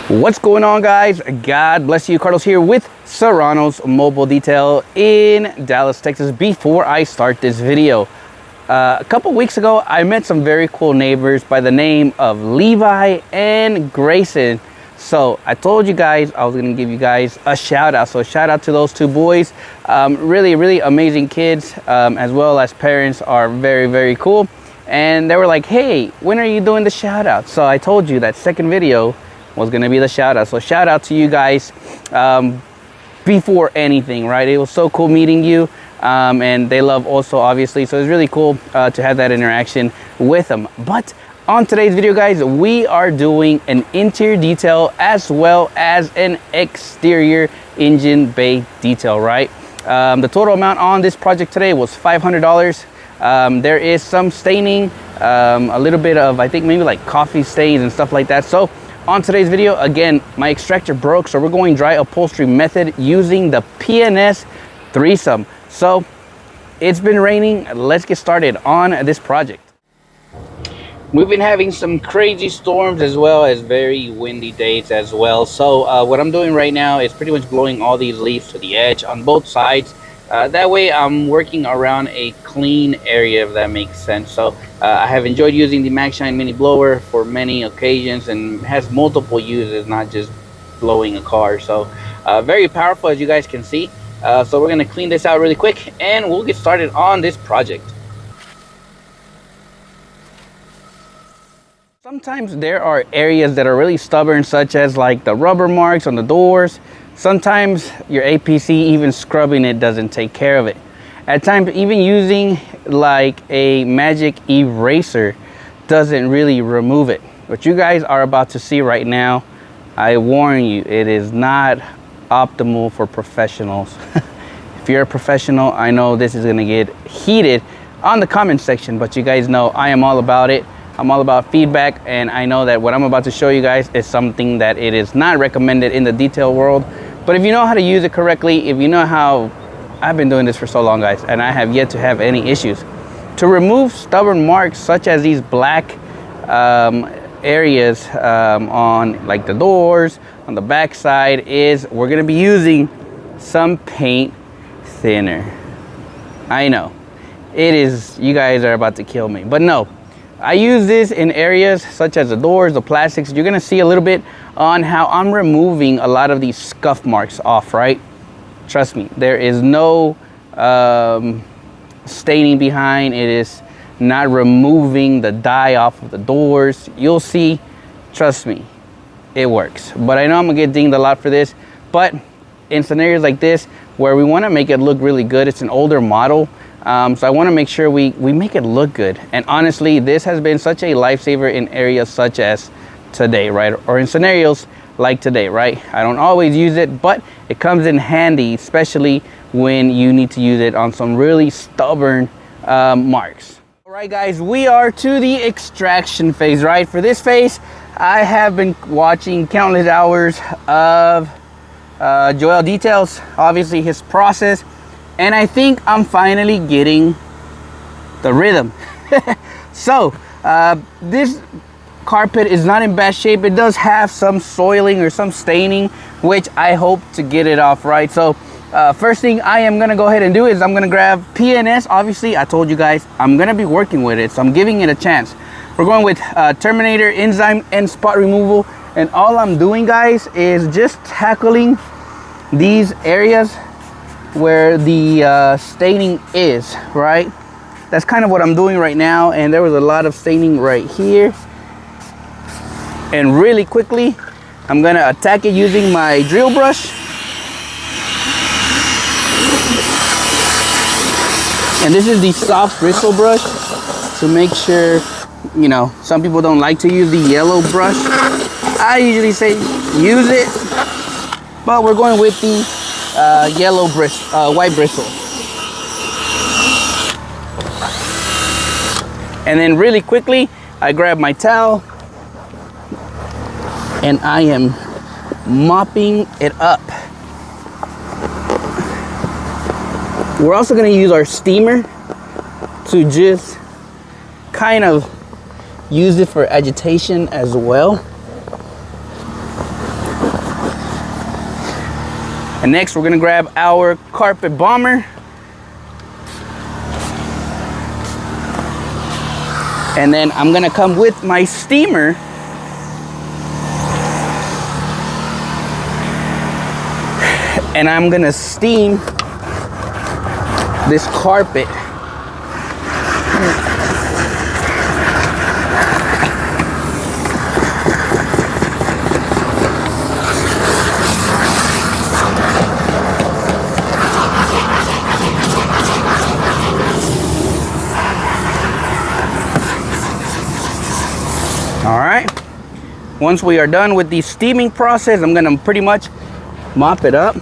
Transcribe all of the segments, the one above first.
What's going on, guys? God bless you. Carlos here with Serrano's Mobile Detail in Dallas, Texas. Before I start this video, a couple weeks ago I met some very cool neighbors by the name of Levi and Grayson. So I told you guys I was going to give you guys a shout out. So shout out to those two boys. Really amazing kids, as well as parents are very cool. And they were like, hey, when are you doing the shout out? So I told you that second video was gonna be the shout out. So shout out to you guys before anything, right? It was so cool meeting you, and they love also, obviously. So it's really cool to have that interaction with them. But on today's video, guys, we are doing an interior detail as well as an exterior engine bay detail, right? The total amount on this project today was $500. There is some staining, a little bit of, I think maybe like coffee stains and stuff like that. So on today's video, again, my extractor broke, so we're going dry upholstery method using the P&S threesome. So it's been raining. Let's get started on this project. We've been having some crazy storms as well as very windy days as well. So what I'm doing right now is pretty much blowing all these leaves to the edge on both sides. That way I'm working around a clean area, if that makes sense. So I have enjoyed using the MaxShine mini blower for many occasions and has multiple uses, not just blowing a car. So very powerful, as you guys can see. So we're going to clean this out really quick and we'll get started on this project. Sometimes there are areas that are really stubborn, such as like the rubber marks on the doors. Sometimes your APC, even scrubbing it, doesn't take care of it. At times, even using like a magic eraser doesn't really remove it. What you guys are about to see right now, I warn you, it is not optimal for professionals. If you're a professional, I know this is gonna get heated on the comment section, but you guys know I am all about it. I'm all about feedback, and I know that what I'm about to show you guys is something that it is not recommended in the detail world. But if you know how to use it correctly, if you know how, I've been doing this for so long, guys, and I have yet to have any issues. To remove stubborn marks such as these black areas on like the doors, on the back side, is we're gonna be using some paint thinner. I know, it is, you guys are about to kill me, but no. I use this in areas such as the doors, the plastics. You're gonna see a little bit on how I'm removing a lot of these scuff marks off, right? Trust me, there is no staining behind. It is not removing the dye off of the doors. You'll see, trust me, it works. But I know I'm gonna get dinged a lot for this, but in scenarios like this, where we wanna make it look really good, it's an older model, so I want to make sure we make it look good. And honestly, this has been such a lifesaver in areas such as today, right? Or in scenarios like today, right? I don't always use it, but it comes in handy, especially when you need to use it on some really stubborn marks. All right, guys, we are to the extraction phase, right? For this phase, I have been watching countless hours of Joel Details, obviously his process. And I think I'm finally getting the rhythm. So this carpet is not in bad shape. It does have some soiling or some staining, which I hope to get it off, right? So first thing I am gonna go ahead and do is I'm gonna grab P&S. Obviously, I told you guys I'm gonna be working with it, so I'm giving it a chance. We're going with Terminator enzyme and spot removal. And all I'm doing, guys, is just tackling these areas where the staining is, right? That's kind of what I'm doing right now, and there was a lot of staining right here. And really quickly, I'm gonna attack it using my drill brush. And this is the soft bristle brush to make sure, you know, some people don't like to use the yellow brush. I usually say use it, but we're going with the yellow bristle, white bristle. And then really quickly, I grab my towel and I am mopping it up. We're also gonna use our steamer to just kind of use it for agitation as well. And next we're gonna grab our carpet bomber. And then I'm gonna come with my steamer. And I'm gonna steam this carpet. All right, once we are done with the steaming process, I'm gonna pretty much mop it up.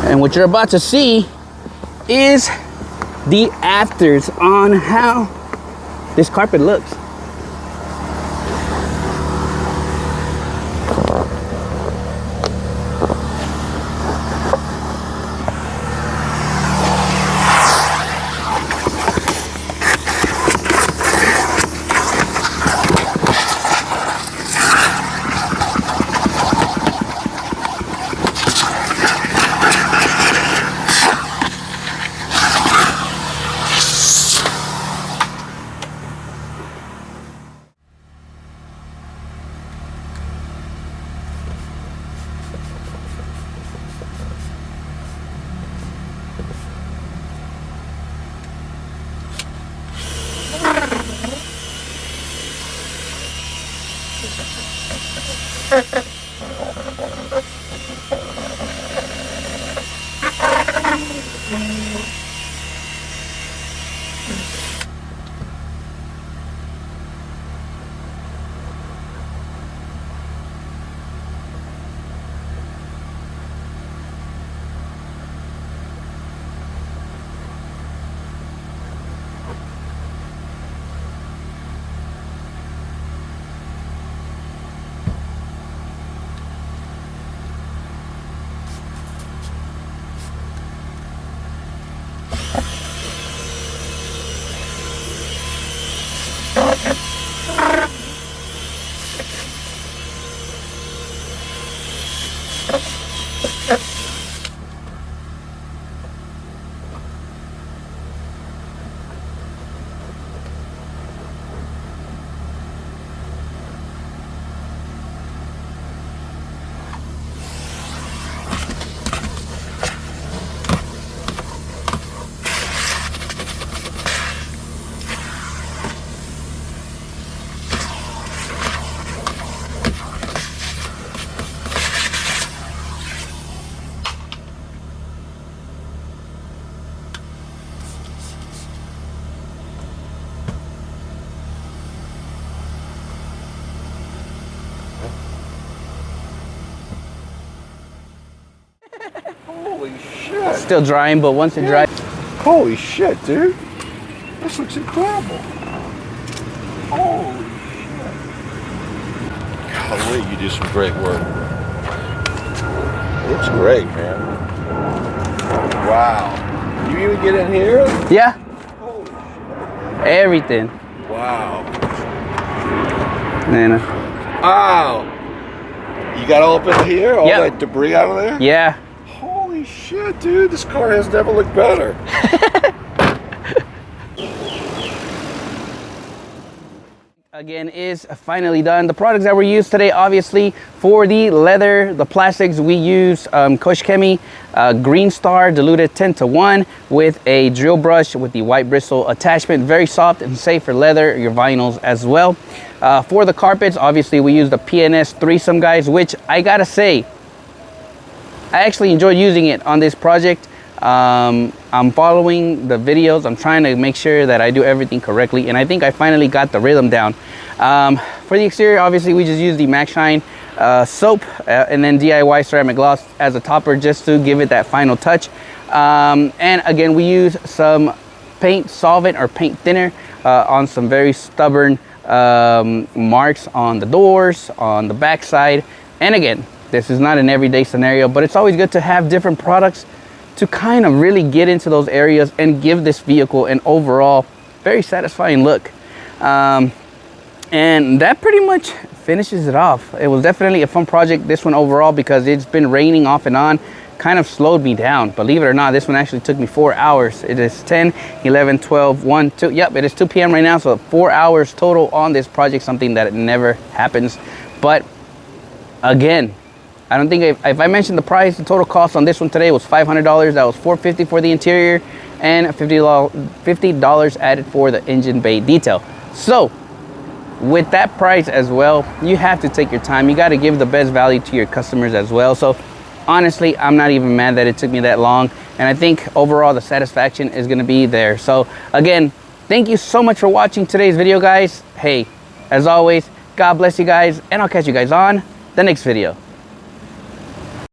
And what you're about to see is the afters on how this carpet looks. Holy shit. Still drying, but once it dries. Holy shit, dude. This looks incredible. Holy shit. Golly, you do some great work. It's great, man. Wow. You even get in here? Yeah, Holy shit. everything. Wow. And Wow. You got all up in here? All Yep. that debris out of there? yeah. Holy shit, dude. This car has never looked better. Again, is finally done. The products that were used today, obviously, for the leather, the plastics, we used Kosh Chemie Green Star diluted 10:1 with a drill brush with the white bristle attachment. Very soft and safe for leather, your vinyls as well. For the carpets, obviously, we used the PNS Threesome, guys, which I gotta say, I actually enjoyed using it on this project. I'm following the videos. I'm trying to make sure that I do everything correctly, and I think I finally got the rhythm down. For the exterior, obviously, we just used the Max Shine soap and then DIY ceramic gloss as a topper just to give it that final touch. And again, we use some paint solvent or paint thinner on some very stubborn marks on the doors, on the back side. And again, this is not an everyday scenario, but it's always good to have different products to kind of really get into those areas and give this vehicle an overall very satisfying look. And that pretty much finishes it off. It was definitely a fun project, this one overall, because it's been raining off and on. Kind of slowed me down. Believe it or not, this one actually took me 4 hours. It is 10, 11, 12, 1, 2. Yep, it is 2 p.m. right now. So 4 hours total on this project, something that never happens. But again, I don't think if I mentioned the price, the total cost on this one today was $500. That was $450 for the interior and $50 added for the engine bay detail. So with that price as well, you have to take your time. You got to give the best value to your customers as well. So honestly, I'm not even mad that it took me that long. And I think overall the satisfaction is going to be there. So again, thank you so much for watching today's video, guys. Hey, as always, God bless you guys, and I'll catch you guys on the next video.